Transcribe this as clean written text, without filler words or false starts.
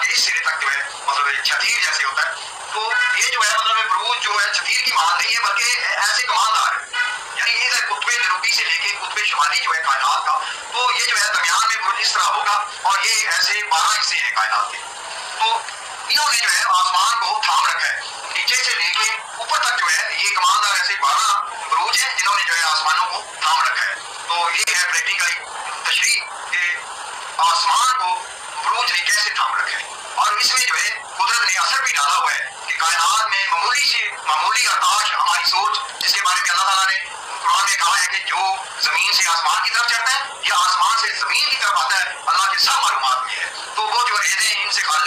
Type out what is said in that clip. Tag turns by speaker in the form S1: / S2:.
S1: کے اس سرے تک جو ہے مطلب چھتیر جیسے ہوتا ہے. تو یہ جو ہے مطلب بروج جو ہے چھتیر کی مان نہیں ہے بلکہ ایسے کماندار ہے. یعنی یہ قطب جنوبی سے لے کے قطب شمالی جو ہے کائنات کا, تو یہ جو ہے درمیان میں برج اس طرح ہوگا اور یہ ایسے 12 حصے ہیں کائنات کے. تو انہوں نے جو ہے آسمان کو تھام رکھا ہے, نیچے سے لے کے اوپر تک جو ہے یہ کماندار ایسے 12 بروج ہیں جنہوں نے جو ہے آسمانوں کو تھام رکھا ہے. تو یہ ہے پریکٹیکل تشریح کہ آسمان کو بروج نے کیسے تھام رکھا ہے. اور اس میں جو ہے قدرت نے اثر بھی ڈالا ہوا ہے کہ کائنات میں معمولی آتش ہماری سوچ, جس کے بارے میں اللہ تعالیٰ نے قرآن میں کہا ہے کہ جو زمین سے آسمان کی طرف چڑھتا ہے یا آسمان سے زمین کی طرف آتا ہے اللہ کے سب معلومات میں ہے. تو وہ جو ریزیں ان سے خارج